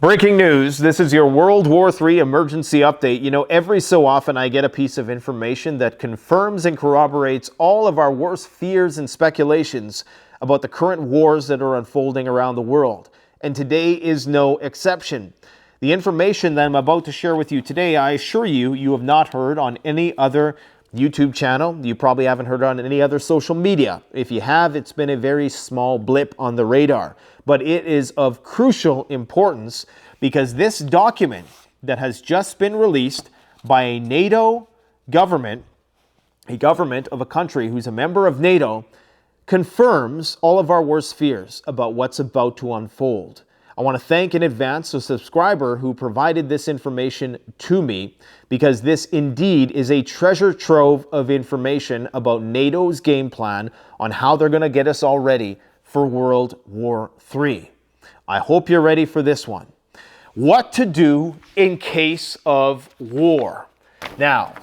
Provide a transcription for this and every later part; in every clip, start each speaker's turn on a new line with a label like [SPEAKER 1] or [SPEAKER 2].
[SPEAKER 1] Breaking news, this is your World War III emergency update. You know, every so often I get a piece of information that confirms and corroborates all of our worst fears and speculations about the current wars that are unfolding around the world. And today is no exception. The information that I'm about to share with you today, I assure you, you have not heard on any other YouTube channel. You probably haven't heard on any other social media. If you have, it's been a very small blip on the radar. But it is of crucial importance because this document that has just been released by a NATO government, a government of a country who's a member of NATO, confirms all of our worst fears about what's about to unfold. I want to thank in advance a subscriber who provided this information to me because this indeed is a treasure trove of information about NATO's game plan on how they're going to get us all ready for World War III. I hope you're ready for this one. What to do in case of war. Now,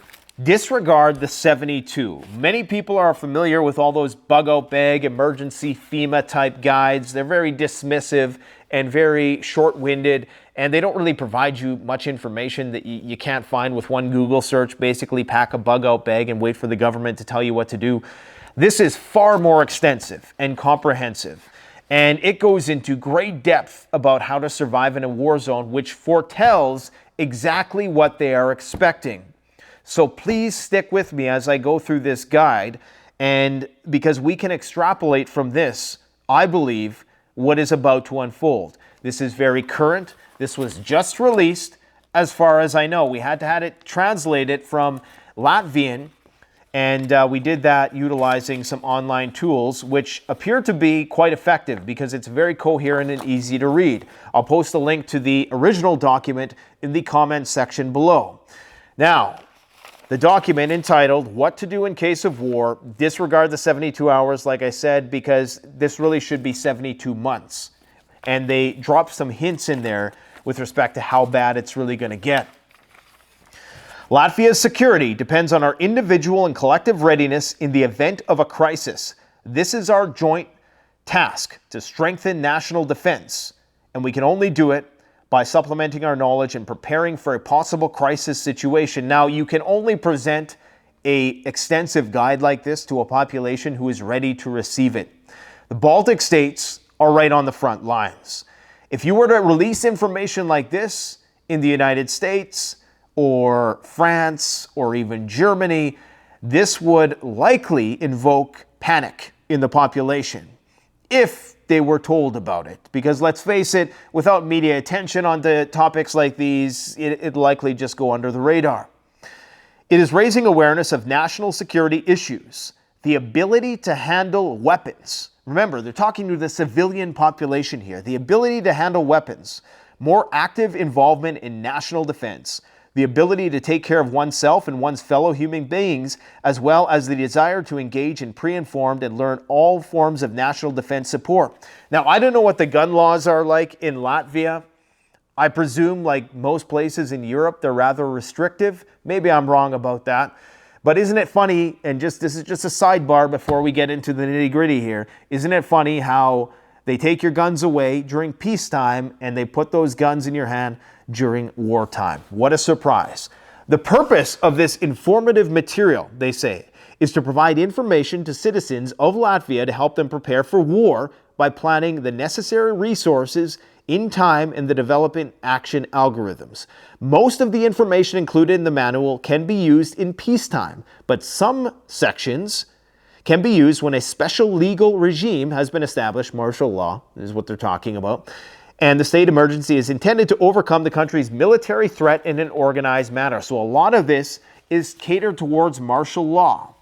[SPEAKER 1] disregard the 72. Many people are familiar with all those bug-out bag, emergency FEMA type guides. They're very dismissive and very short-winded, and they don't really provide you much information that you can't find with one Google search. Basically, pack a bug-out bag and wait for the government to tell you what to do. This is far more extensive and comprehensive, and it goes into great depth about how to survive in a war zone, which foretells exactly what they are expecting. So please stick with me as I go through this guide, and because we can extrapolate from this, I believe, what is about to unfold. This is very current. This was just released, as far as I know. We had to have it translated from Latvian, and we did that utilizing some online tools, which appear to be quite effective because it's very coherent and easy to read. I'll post a link to the original document in the comments section below. Now, the document entitled, What to Do in Case of War, disregard the 72 hours, like I said, because this really should be 72 months. And they drop some hints in there with respect to how bad it's really going to get. Latvia's security depends on our individual and collective readiness in the event of a crisis. This is our joint task to strengthen national defense, and we can only do it by supplementing our knowledge and preparing for a possible crisis situation. Now, you can only present an extensive guide like this to a population who is ready to receive it. The Baltic states are right on the front lines. If you were to release information like this in the United States or France or even Germany, this would likely invoke panic in the population if they were told about it. Because let's face it, without media attention on the topics like these, it'd likely just go under the radar. It is raising awareness of national security issues, the ability to handle weapons. Remember, they're talking to the civilian population here. The ability to handle weapons, more active involvement in national defense, the ability to take care of oneself and one's fellow human beings, as well as the desire to engage in pre-informed and learn all forms of national defense support. Now, I don't know what the gun laws are like in Latvia. I presume, like most places in Europe, they're rather restrictive. Maybe I'm wrong about that. But isn't it funny, and this is just a sidebar before we get into the nitty-gritty here, isn't it funny how they take your guns away during peacetime and they put those guns in your hand during wartime? What a surprise. The purpose of this informative material, they say, is to provide information to citizens of Latvia to help them prepare for war by planning the necessary resources in time and the developing action algorithms. Most of the information included in the manual can be used in peacetime, but some sections can be used when a special legal regime has been established. Martial law is what they're talking about. And the state emergency is intended to overcome the country's military threat in an organized manner. So a lot of this is catered towards martial law.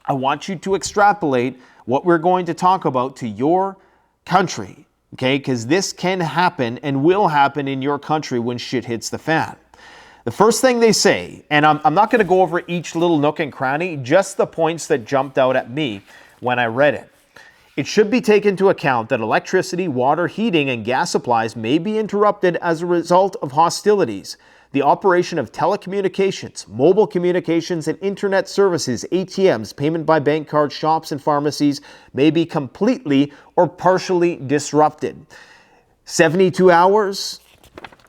[SPEAKER 1] I want you to extrapolate what we're going to talk about to your country, okay? Because this can happen and will happen in your country when shit hits the fan. The first thing they say, and I'm not going to go over each little nook and cranny, just the points that jumped out at me when I read it. It should be taken into account that electricity, water, heating, and gas supplies may be interrupted as a result of hostilities. The operation of telecommunications, mobile communications, and internet services, ATMs, payment by bank card, shops, and pharmacies may be completely or partially disrupted. 72 hours?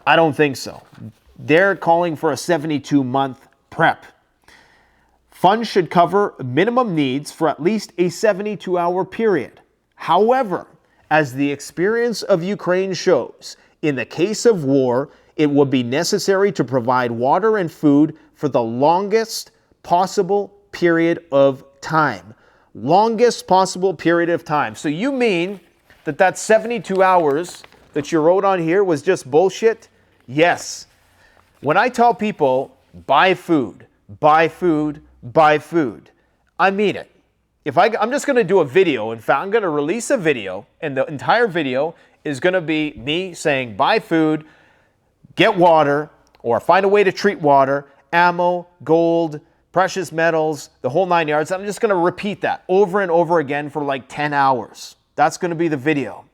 [SPEAKER 1] I don't think so. They're calling for a 72-month prep. Funds should cover minimum needs for at least a 72-hour period. However, as the experience of Ukraine shows, in the case of war, it would be necessary to provide water and food for the longest possible period of time. Longest possible period of time. So you mean that 72 hours that you wrote on here was just bullshit? Yes. When I tell people, buy food, buy food, buy food, I mean it. I'm just going to do a video. In fact, I'm going to release a video, and the entire video is going to be me saying, buy food, get water, or find a way to treat water, ammo, gold, precious metals, the whole 9 yards. I'm just going to repeat that over and over again for like 10 hours. That's going to be the video.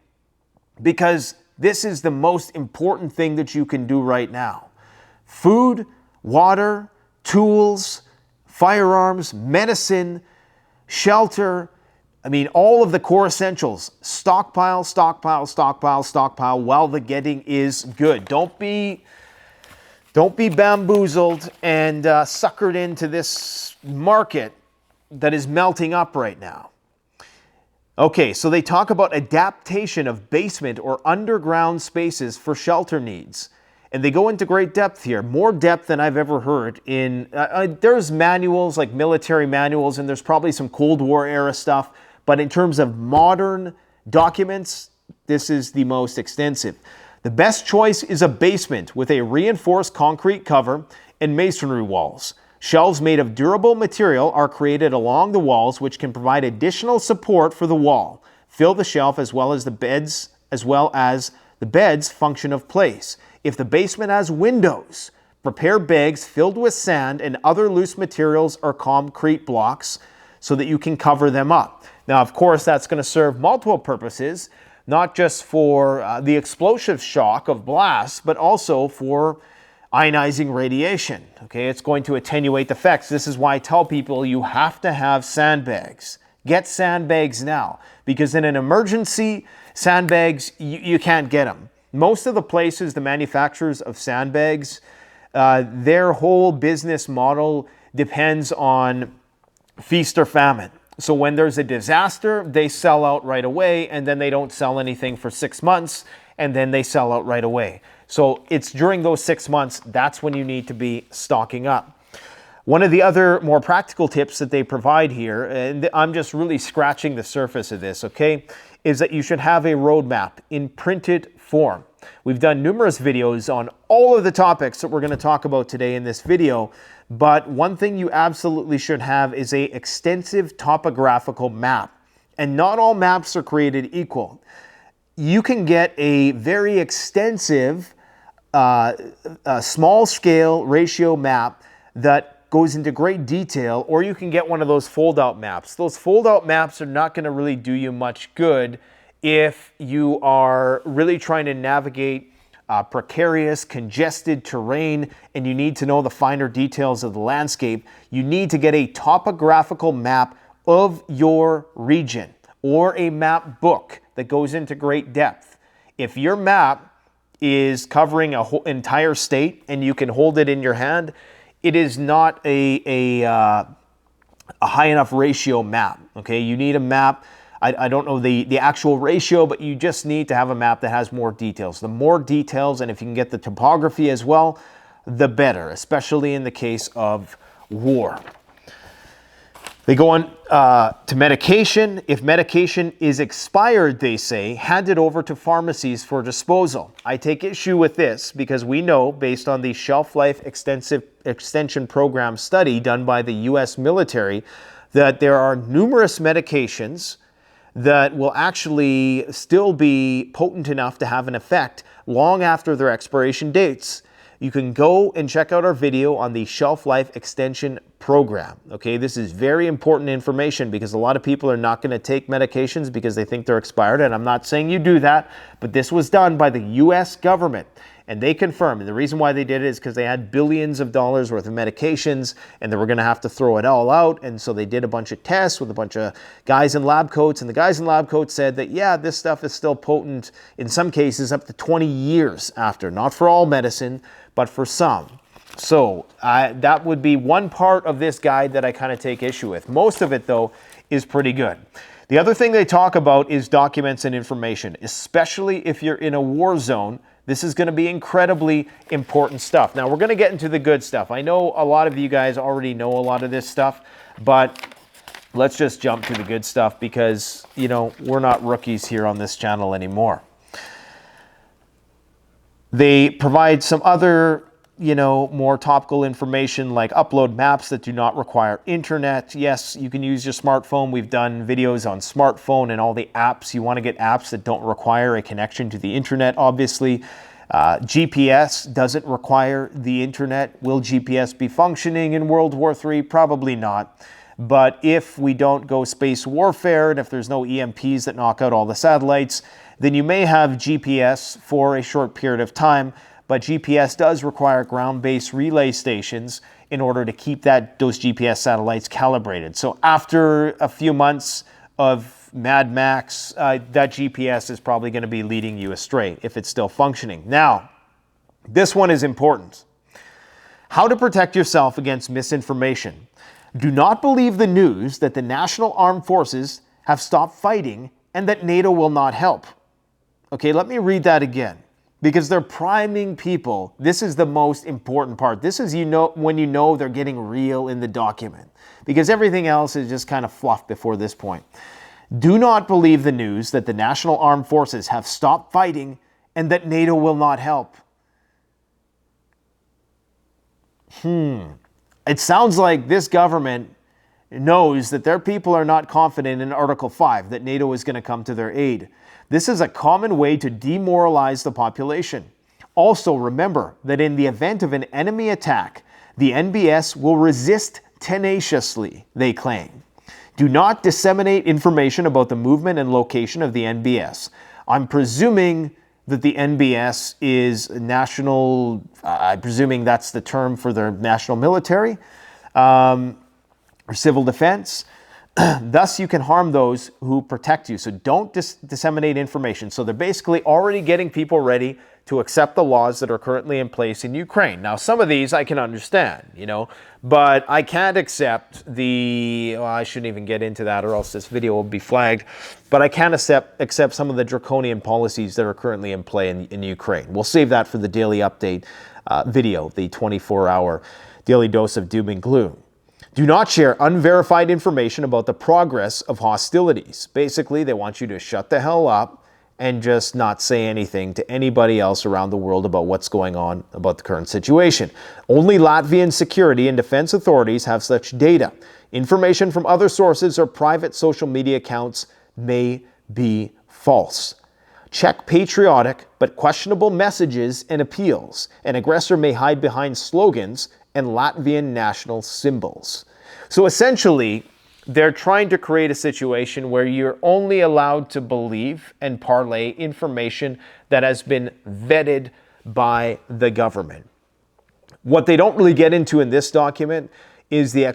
[SPEAKER 1] Because this is the most important thing that you can do right now. Food, water, tools, firearms, medicine, shelter, I mean, all of the core essentials. Stockpile, stockpile, stockpile, stockpile while the getting is good. Don't be bamboozled and suckered into this market that is melting up right now. Okay, so they talk about adaptation of basement or underground spaces for shelter needs. And they go into great depth here, more depth than I've ever heard in, there's manuals, like military manuals, and there's probably some Cold War era stuff. But in terms of modern documents, this is the most extensive. The best choice is a basement with a reinforced concrete cover and masonry walls. Shelves made of durable material are created along the walls, which can provide additional support for the wall. Fill the shelf as well as the beds function of place. If the basement has windows, prepare bags filled with sand and other loose materials or concrete blocks so that you can cover them up. Now, of course, that's going to serve multiple purposes, not just for the explosive shock of blasts, but also for ionizing radiation. Okay, it's going to attenuate the effects. This is why I tell people you have to have sandbags. Get sandbags now, because in an emergency, sandbags, you can't get them. Most of the places, the manufacturers of sandbags, their whole business model depends on feast or famine. So when there's a disaster, they sell out right away, and then they don't sell anything for 6 months, and then they sell out right away. So it's during those 6 months, that's when you need to be stocking up. One of the other more practical tips that they provide here, and I'm just really scratching the surface of this, okay, is that you should have a roadmap in printed form. We've done numerous videos on all of the topics that we're going to talk about today in this video, but one thing you absolutely should have is an extensive topographical map. And not all maps are created equal. You can get a very extensive small scale ratio map that goes into great detail, or you can get one of those fold-out maps. Those fold-out maps are not going to really do you much good if you are really trying to navigate precarious, congested terrain, and you need to know the finer details of the landscape. You need to get a topographical map of your region, or a map book that goes into great depth. If your map is covering a whole entire state and you can hold it in your hand, it is not a high enough ratio map. Okay, you need a map. I don't know the actual ratio, but you just need to have a map that has more details. The more details, and if you can get the topography as well, the better, especially in the case of war. They go on to medication. If medication is expired, they say, hand it over to pharmacies for disposal. I take issue with this because we know, based on the Shelf Life Extension Program study done by the U.S. military, that there are numerous medications that will actually still be potent enough to have an effect long after their expiration dates. You can go and check out our video on the Shelf Life Extension Program. Okay, this is very important information because a lot of people are not going to take medications because they think they're expired, and I'm not saying you do that, but this was done by the U.S. government. And they confirmed, and the reason why they did it is because they had billions of dollars worth of medications and they were going to have to throw it all out. And so they did a bunch of tests with a bunch of guys in lab coats, and the guys in lab coats said that, yeah, this stuff is still potent in some cases up to 20 years after, not for all medicine, but for some. So that would be one part of this guide that I kind of take issue with. Most of it, though, is pretty good. The other thing they talk about is documents and information, especially if you're in a war zone. This is going to be incredibly important stuff. Now, we're going to get into the good stuff. I know a lot of you guys already know a lot of this stuff, but let's just jump to the good stuff because, you know, we're not rookies here on this channel anymore. They provide some other, you know, more topical information like upload maps that do not require internet. Yes, you can use your smartphone. We've done videos on smartphone and all the apps. You want to get apps that don't require a connection to the internet, obviously. GPS doesn't require the internet. Will GPS be functioning in World War III? Probably not. But if we don't go space warfare and if there's no EMPs that knock out all the satellites, then you may have GPS for a short period of time. But GPS does require ground-based relay stations in order to keep those GPS satellites calibrated. So after a few months of Mad Max, that GPS is probably going to be leading you astray if it's still functioning. Now, this one is important. How to protect yourself against misinformation. Do not believe the news that the National Armed Forces have stopped fighting and that NATO will not help. Okay, let me read that again. Because they're priming people. This is the most important part. This is, you know, when you know they're getting real in the document. Because everything else is just kind of fluff before this point. Do not believe the news that the National Armed Forces have stopped fighting and that NATO will not help. It sounds like this government knows that their people are not confident in Article 5, that NATO is going to come to their aid. This is a common way to demoralize the population. Also, remember that in the event of an enemy attack, the NBS will resist tenaciously, they claim. Do not disseminate information about the movement and location of the NBS. I'm presuming that the NBS is national, I'm presuming that's the term for their national military or civil defense. Thus, you can harm those who protect you. So don't disseminate information. So they're basically already getting people ready to accept the laws that are currently in place in Ukraine. Now, some of these I can understand, you know, but I can't accept I shouldn't even get into that or else this video will be flagged. But I can't accept some of the draconian policies that are currently in play in Ukraine. We'll save that for the daily update video, the 24-hour daily dose of doom and gloom. Do not share unverified information about the progress of hostilities. Basically, they want you to shut the hell up and just not say anything to anybody else around the world about what's going on about the current situation. Only Latvian security and defense authorities have such data. Information from other sources or private social media accounts may be false. Check patriotic but questionable messages and appeals. An aggressor may hide behind slogans and Latvian national symbols. So essentially, they're trying to create a situation where you're only allowed to believe and parlay information that has been vetted by the government. What they don't really get into in this document is the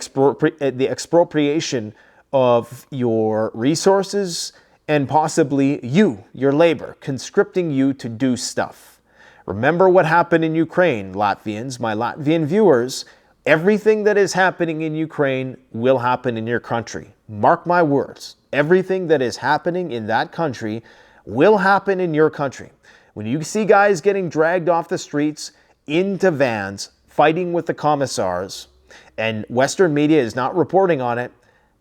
[SPEAKER 1] expropriation of your resources and possibly your labor, conscripting you to do stuff. Remember what happened in Ukraine, Latvians, my Latvian viewers. Everything that is happening in Ukraine will happen in your country. Mark my words. Everything that is happening in that country will happen in your country. When you see guys getting dragged off the streets into vans, fighting with the commissars, and Western media is not reporting on it,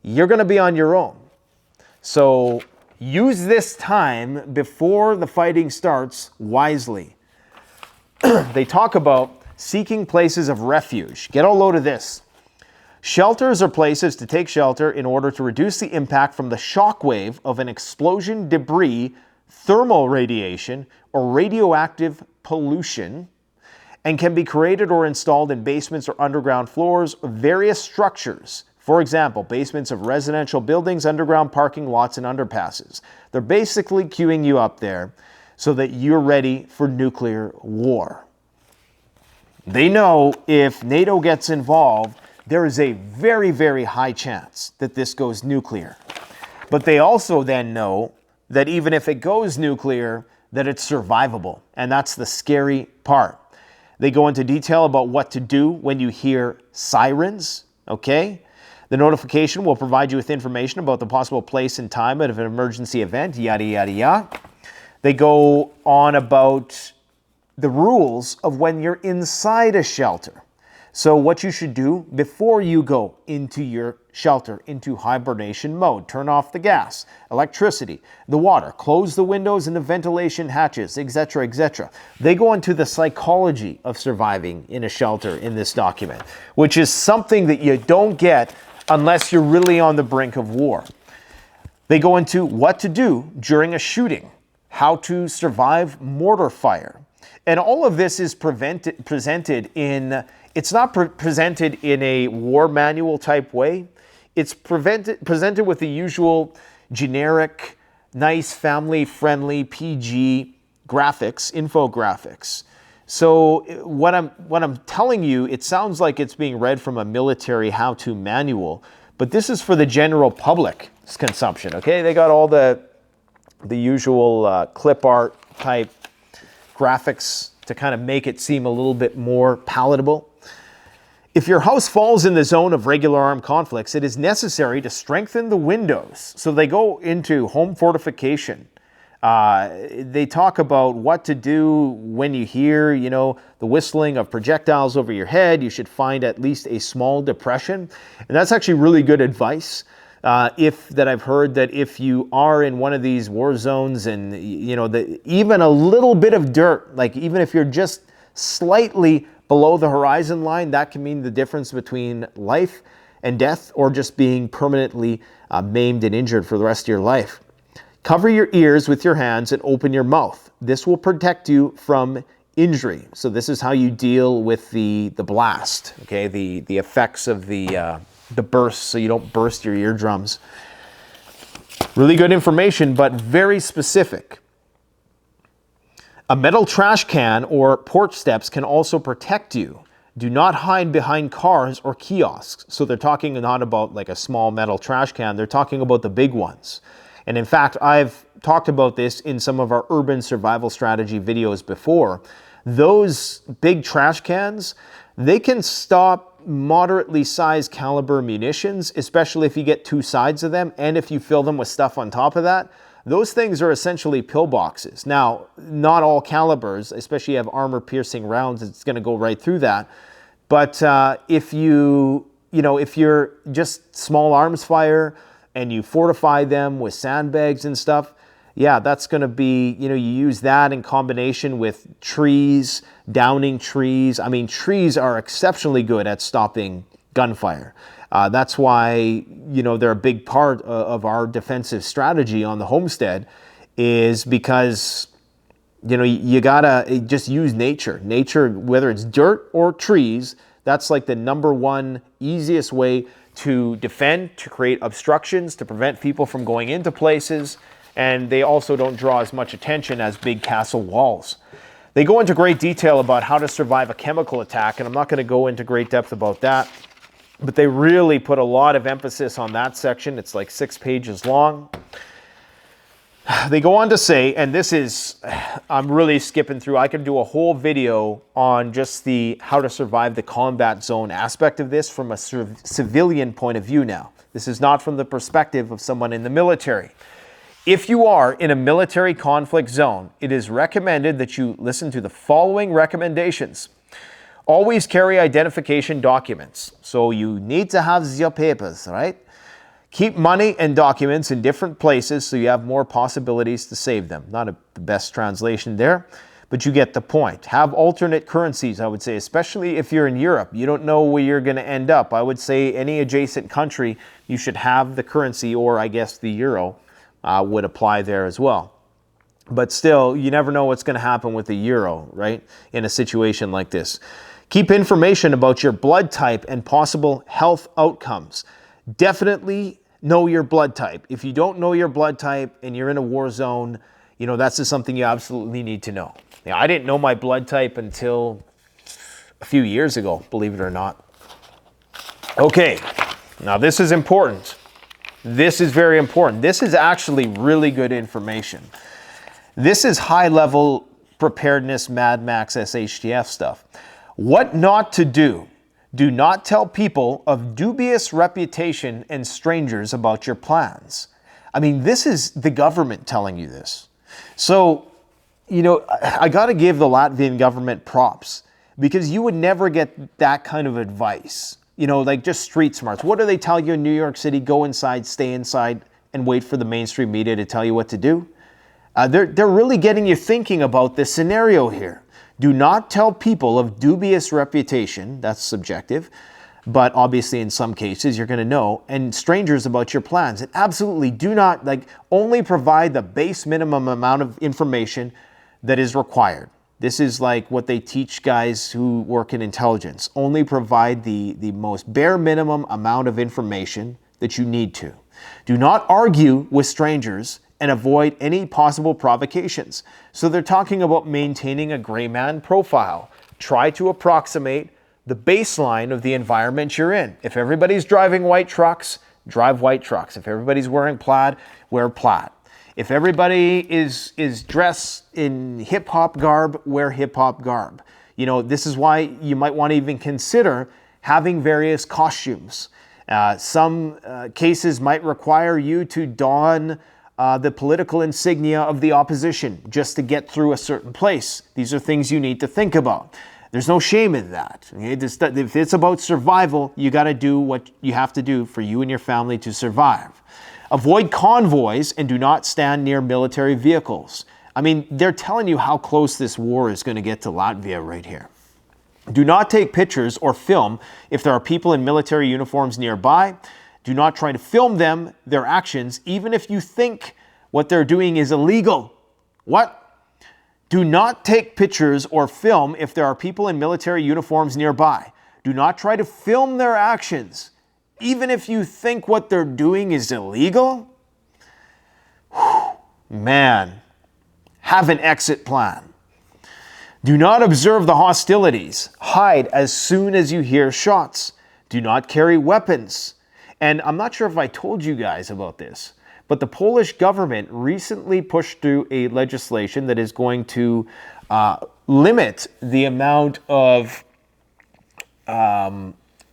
[SPEAKER 1] you're going to be on your own. So use this time before the fighting starts wisely. They talk about seeking places of refuge. Get a load of this. Shelters are places to take shelter in order to reduce the impact from the shock wave of an explosion, debris, thermal radiation, or radioactive pollution, and can be created or installed in basements or underground floors of various structures. For example, basements of residential buildings, underground parking lots, and underpasses. They're basically queuing you up there so that you're ready for nuclear war. They know if NATO gets involved, there is a very, very high chance that this goes nuclear. But they also then know that even if it goes nuclear, that it's survivable. And that's the scary part. They go into detail about what to do when you hear sirens, okay? The notification will provide you with information about the possible place and time of an emergency event, yada, yada, yada. They go on about the rules of when you're inside a shelter. So what you should do before you go into your shelter, into hibernation mode. Turn off the gas, electricity, the water, close the windows and the ventilation hatches, etc., etc. They go into the psychology of surviving in a shelter in this document, which is something that you don't get unless you're really on the brink of war. They go into what to do during a shooting, how to survive mortar fire. And all of this is presented in, it's not presented in a war manual type way. It's presented with the usual generic, nice, family-friendly, PG graphics, infographics. So what I'm telling you, it sounds like it's being read from a military how-to manual, but this is for the general public's consumption, okay? They got all the usual clip art type graphics to kind of make it seem a little bit more palatable. If your house falls in the zone of regular armed conflicts, it is necessary to strengthen the windows. So they go into home fortification. They talk about what to do when you hear, the whistling of projectiles over your head. You should find at least a small depression. And that's actually really good advice. I've heard that if you are in one of these war zones and, even a little bit of dirt, like even if you're just slightly below the horizon line, that can mean the difference between life and death or just being permanently maimed and injured for the rest of your life. Cover your ears with your hands and open your mouth. This will protect you from injury. So this is how you deal with the blast, okay, the effects of the burst, so you don't burst your eardrums. Really good information, but very specific. A metal trash can or porch steps can also protect you. Do not hide behind cars or kiosks. So they're talking not about like a small metal trash can, they're talking about the big ones. And in fact, I've talked about this in some of our urban survival strategy videos before. Those big trash cans, they can stop moderately sized caliber munitions, especially if you get two sides of them and if you fill them with stuff on top of that. Those things are essentially pillboxes. Now, not all calibers, especially if you have armor-piercing rounds, it's going to go right through that. But if you're just small arms fire and you fortify them with sandbags and stuff, yeah, that's going to be, you use that in combination with trees, downing trees. I mean, trees are exceptionally good at stopping gunfire. That's why, they're a big part of our defensive strategy on the homestead is because, you gotta just use nature. Nature, whether it's dirt or trees, that's like the number one easiest way to defend, to create obstructions, to prevent people from going into places. And they also don't draw as much attention as big castle walls. They go into great detail about how to survive a chemical attack, and I'm not going to go into great depth about that, but they really put a lot of emphasis on that section. It's like 6 pages long. They go on to say, and this is, I'm really skipping through, I could do a whole video on just the how to survive the combat zone aspect of this from a civilian point of view now. This is not from the perspective of someone in the military. If you are in a military conflict zone, it is recommended that you listen to the following recommendations. Always carry identification documents. So you need to have your papers, right? Keep money and documents in different places so you have more possibilities to save them. Not the best translation there, but you get the point. Have alternate currencies, I would say, especially if you're in Europe. You don't know where you're going to end up. I would say any adjacent country, you should have the currency, or I guess the euro would apply there as well. But still, you never know what's going to happen with the euro, right, in a situation like this. Keep information about your blood type and possible health outcomes. Definitely know your blood type. If you don't know your blood type and you're in a war zone, that's just something you absolutely need to know. Now, I didn't know my blood type until a few years ago, believe it or not. Okay, now this is important. This is very important. This is actually really good information. This is high-level preparedness, Mad Max, SHTF stuff. What not to do. Do not tell people of dubious reputation and strangers about your plans. I mean, this is the government telling you this. So, you know, I got to give the Latvian government props, because you would never get that kind of advice. You know, like just street smarts. What do they tell you in New York City? Go inside, stay inside, and wait for the mainstream media to tell you what to do. They're really getting you thinking about this scenario here. Do not tell people of dubious reputation, that's subjective, but obviously in some cases you're going to know, and strangers about your plans. And absolutely do not, only provide the base minimum amount of information that is required. This is like what they teach guys who work in intelligence. Only provide the most bare minimum amount of information that you need to. Do not argue with strangers and avoid any possible provocations. So they're talking about maintaining a gray man profile. Try to approximate the baseline of the environment you're in. If everybody's driving white trucks, drive white trucks. If everybody's wearing plaid, wear plaid. If everybody is dressed in hip-hop garb, wear hip-hop garb. You know, this is why you might want to even consider having various costumes. Some cases might require you to don the political insignia of the opposition just to get through a certain place. These are things you need to think about. There's no shame in that. Okay? If it's about survival, you got to do what you have to do for you and your family to survive. Avoid convoys and do not stand near military vehicles. I mean, they're telling you how close this war is going to get to Latvia right here. Do not take pictures or film if there are people in military uniforms nearby. Do not try to film them, their actions, even if you think what they're doing is illegal. What? Do not take pictures or film if there are people in military uniforms nearby. Do not try to film their actions, even if you think what they're doing is illegal. Whew, man, have an exit plan. Do not observe the hostilities. Hide as soon as you hear shots. Do not carry weapons. And I'm not sure if I told you guys about this, but the Polish government recently pushed through a legislation that is going to limit the amount of,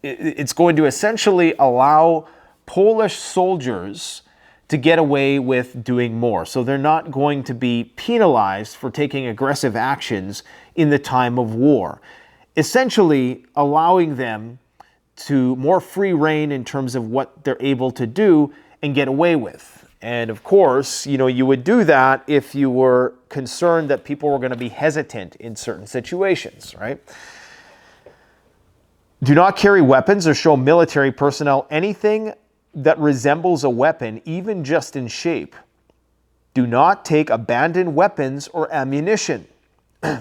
[SPEAKER 1] it's going to essentially allow Polish soldiers to get away with doing more. So they're not going to be penalized for taking aggressive actions in the time of war, essentially allowing them to more free reign in terms of what they're able to do and get away with. And of course, you know, you would do that if you were concerned that people were going to be hesitant in certain situations, right? Do not carry weapons or show military personnel anything that resembles a weapon, even just in shape. Do not take abandoned weapons or ammunition.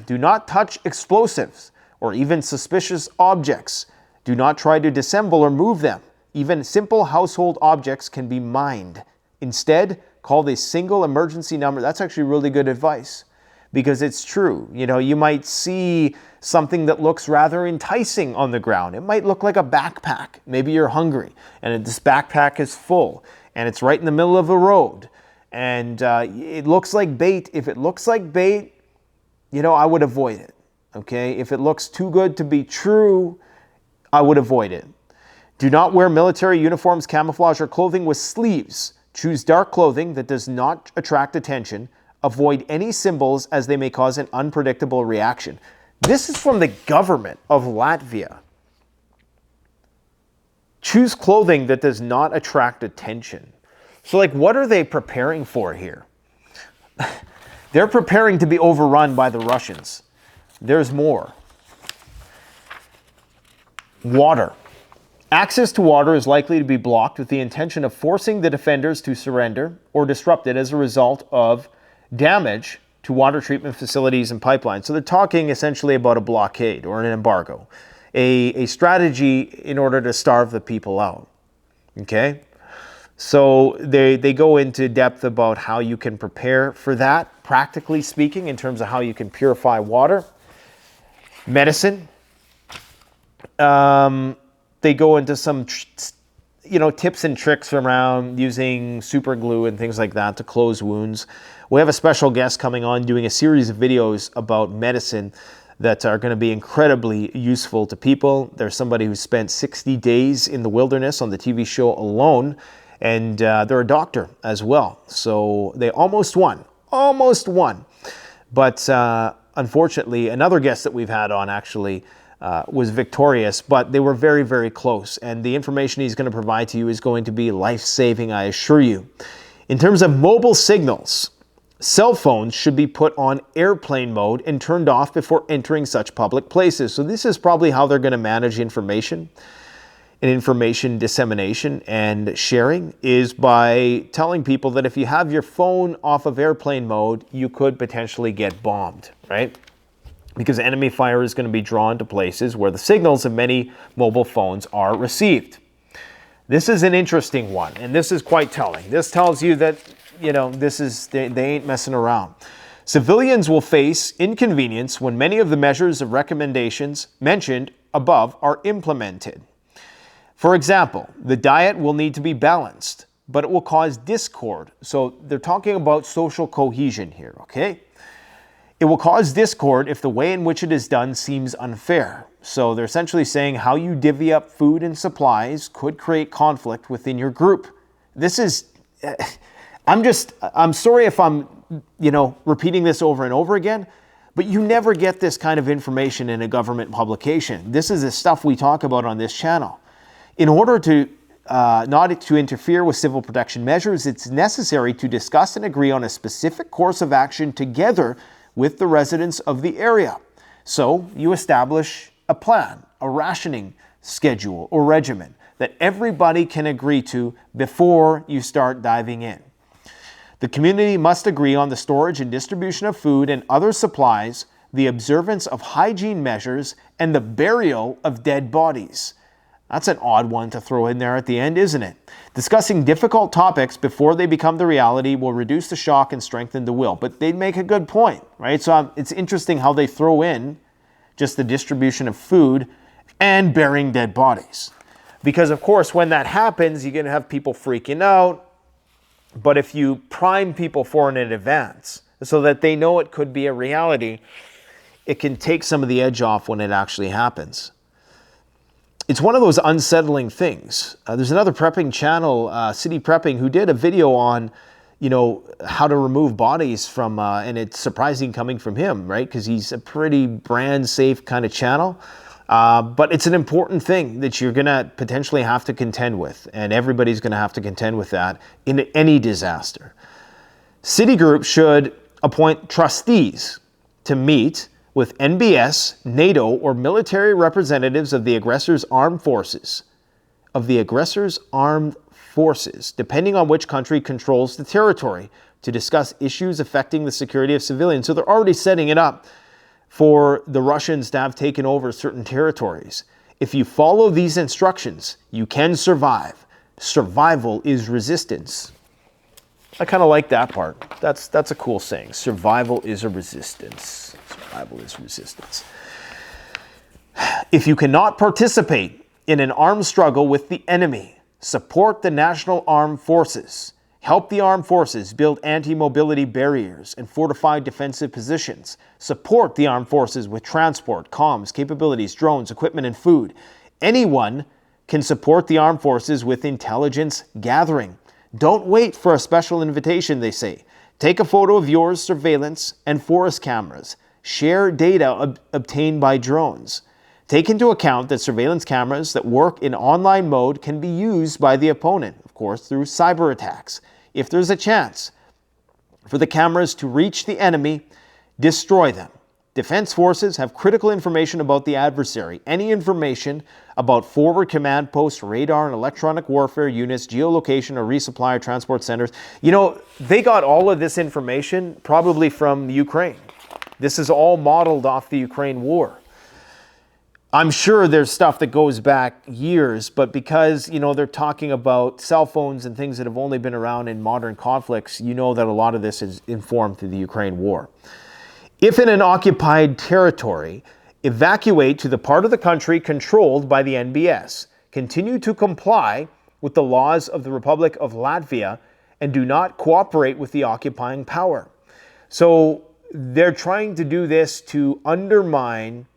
[SPEAKER 1] Do not touch explosives or even suspicious objects. Do not try to disassemble or move them. Even simple household objects can be mined. Instead, call the single emergency number. That's actually really good advice, because it's true. You know, you might see something that looks rather enticing on the ground. It might look like a backpack. Maybe you're hungry and this backpack is full and it's right in the middle of the road. And it looks like bait. If it looks like bait, you know, I would avoid it. Okay? If it looks too good to be true, I would avoid it. Do not wear military uniforms, camouflage, or clothing with sleeves. Choose dark clothing that does not attract attention. Avoid any symbols as they may cause an unpredictable reaction. This is from the government of Latvia. Choose clothing that does not attract attention. So, like, what are they preparing for here? They're preparing to be overrun by the Russians. There's more. Water. Access to water is likely to be blocked with the intention of forcing the defenders to surrender or disrupt it as a result of damage to water treatment facilities and pipelines. So they're talking essentially about a blockade or an embargo, a strategy in order to starve the people out. Okay? So they go into depth about how you can prepare for that, practically speaking, in terms of how you can purify water. Medicine. They go into some, tips and tricks around using super glue and things like that to close wounds. We have a special guest coming on doing a series of videos about medicine that are going to be incredibly useful to people. There's somebody who spent 60 days in the wilderness on the TV show Alone, and they're a doctor as well. So they almost won. But unfortunately, another guest that we've had on actually was victorious, but they were very, very close. And the information he's going to provide to you is going to be life-saving, I assure you. In terms of mobile signals, cell phones should be put on airplane mode and turned off before entering such public places. So this is probably how they're going to manage information and information dissemination and sharing, is by telling people that if you have your phone off of airplane mode, you could potentially get bombed, right? Because enemy fire is going to be drawn to places where the signals of many mobile phones are received. This is an interesting one, and this is quite telling. This tells you that they ain't messing around. Civilians will face inconvenience when many of the measures of recommendations mentioned above are implemented. For example, the diet will need to be balanced, but it will cause discord. So they're talking about social cohesion here, okay? It will cause discord if the way in which it is done seems unfair. So they're essentially saying how you divvy up food and supplies could create conflict within your group. This is... I'm sorry if I'm, repeating this over and over again, but you never get this kind of information in a government publication. This is the stuff we talk about on this channel. In order to not to interfere with civil protection measures, it's necessary to discuss and agree on a specific course of action together with the residents of the area. So you establish a plan, a rationing schedule or regimen that everybody can agree to before you start diving in. The community must agree on the storage and distribution of food and other supplies, the observance of hygiene measures, and the burial of dead bodies. That's an odd one to throw in there at the end, isn't it? Discussing difficult topics before they become the reality will reduce the shock and strengthen the will. But they make a good point, right? So it's interesting how they throw in just the distribution of food and burying dead bodies. Because, of course, when that happens, you're going to have people freaking out. But if you prime people for it in advance so that they know it could be a reality, it can take some of the edge off when it actually happens. It's one of those unsettling things. There's another prepping channel, City Prepping, who did a video on, how to remove bodies from, and it's surprising coming from him, right? Because he's a pretty brand safe kind of channel. But it's an important thing that you're going to potentially have to contend with, and everybody's going to have to contend with that in any disaster. Citigroup should appoint trustees to meet with NBS, NATO, or military representatives of the aggressor's armed forces, depending on which country controls the territory, to discuss issues affecting the security of civilians. So they're already setting it up for the Russians to have taken over certain territories. If you follow these instructions, you can survive. Survival is resistance. I kind of like that part. That's a cool saying. Survival is a resistance. Survival is resistance. If you cannot participate in an armed struggle with the enemy, support the National Armed Forces. Help the armed forces build anti-mobility barriers and fortify defensive positions. Support the armed forces with transport, comms, capabilities, drones, equipment, and food. Anyone can support the armed forces with intelligence gathering. Don't wait for a special invitation, they say. Take a photo of your surveillance and forest cameras. Share data obtained by drones. Take into account that surveillance cameras that work in online mode can be used by the opponent, of course, through cyber attacks. If there's a chance for the cameras to reach the enemy, destroy them. Defense forces have critical information about the adversary. Any information about forward command posts, radar and electronic warfare units, geolocation or resupply or transport centers. They got all of this information probably from Ukraine. This is all modeled off the Ukraine war. I'm sure there's stuff that goes back years, but because, they're talking about cell phones and things that have only been around in modern conflicts, that a lot of this is informed through the Ukraine war. If in an occupied territory, evacuate to the part of the country controlled by the NBS, continue to comply with the laws of the Republic of Latvia, and do not cooperate with the occupying power. So they're trying to do this to undermine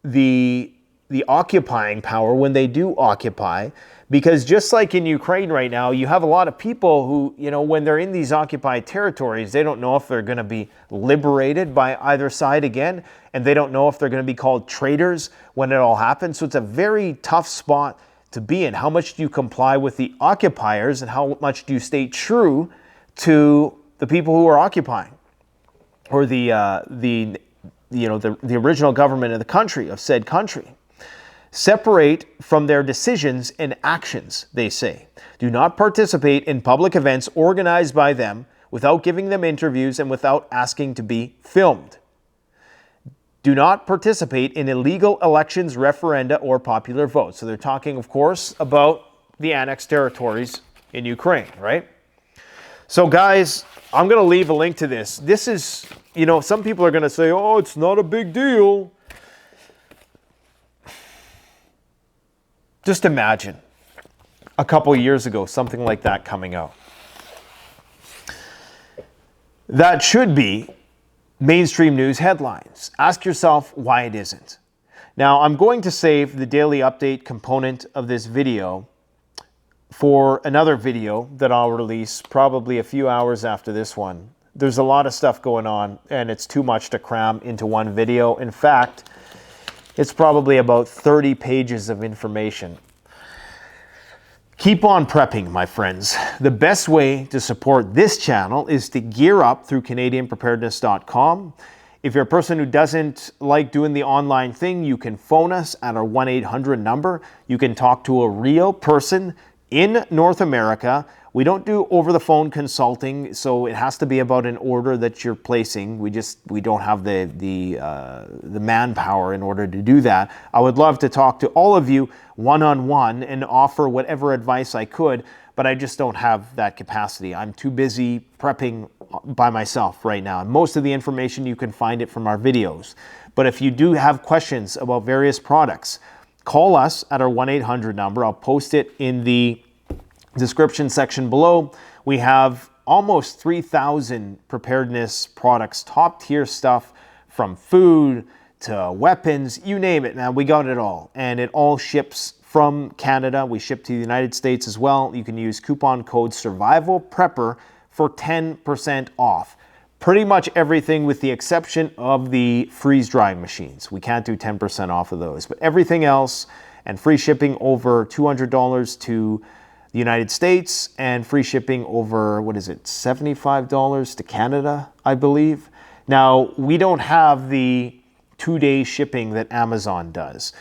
[SPEAKER 1] the occupying power when they do occupy, because just like in Ukraine right now, you have a lot of people who, when they're in these occupied territories, they don't know if they're going to be liberated by either side again, and they don't know if they're going to be called traitors when it all happens. So it's a very tough spot to be in. How much do you comply with the occupiers, and how much do you stay true to the people who are occupying, or the original government of the country, of said country? Separate from their decisions and actions, they say. Do not participate in public events organized by them without giving them interviews and without asking to be filmed. Do not participate in illegal elections, referenda, or popular votes. So they're talking, of course, about the annexed territories in Ukraine, right? So guys, I'm going to leave a link to this. This is, some people are going to say, oh, it's not a big deal. Just imagine a couple years ago, something like that coming out. That should be mainstream news headlines. Ask yourself why it isn't. Now, I'm going to save the daily update component of this video for another video that I'll release probably a few hours after this one. There's a lot of stuff going on, and it's too much to cram into one video. In fact, it's probably about 30 pages of information. Keep on prepping, my friends. The best way to support this channel is to gear up through CanadianPreparedness.com. If you're a person who doesn't like doing the online thing, you can phone us at our 1-800 number. You can talk to a real person in North America. We don't do over-the-phone consulting, so it has to be about an order that you're placing. We don't have the manpower in order to do that. I would love to talk to all of you one-on-one and offer whatever advice I could, but I just don't have that capacity. I'm too busy prepping by myself right now. And most of the information, you can find it from our videos. But if you do have questions about various products, call us at our 1-800 number. I'll post it in the description section below. We have almost 3,000 preparedness products, top tier stuff, from food to weapons, you name it, man. We got it all. And it all ships from Canada. We ship to the United States as well. You can use coupon code SURVIVALPREPPER for 10% off. Pretty much everything with the exception of the freeze drying machines. We can't do 10% off of those, but everything else, and free shipping over $200 to the United States, and free shipping over, $75 to Canada, I believe. Now, we don't have the 2-day shipping that Amazon does.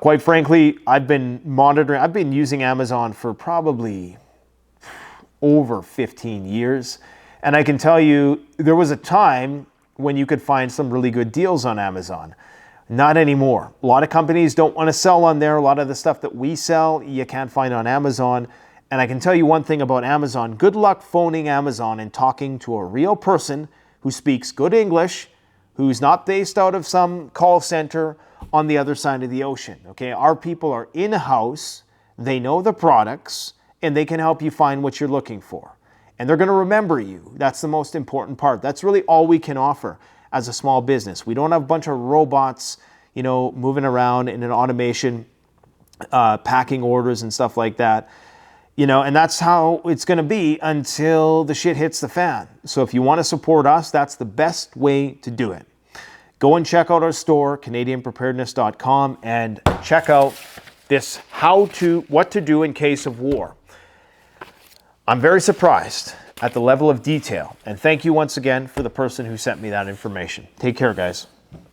[SPEAKER 1] Quite frankly, I've been using Amazon for probably over 15 years. And I can tell you, there was a time when you could find some really good deals on Amazon. Not anymore. A lot of companies don't want to sell on there. A lot of the stuff that we sell, you can't find on Amazon. And I can tell you one thing about Amazon. Good luck phoning Amazon and talking to a real person who speaks good English, who's not based out of some call center on the other side of the ocean. Okay, our people are in-house, they know the products, and they can help you find what you're looking for. And they're going to remember you. That's the most important part. That's really all we can offer as a small business. We don't have a bunch of robots, moving around in an automation, packing orders and stuff like that. And that's how it's going to be until the shit hits the fan. So if you want to support us, that's the best way to do it. Go and check out our store, CanadianPreparedness.com, and check out this what to do in case of war. I'm very surprised at the level of detail, and thank you once again for the person who sent me that information. Take care, guys.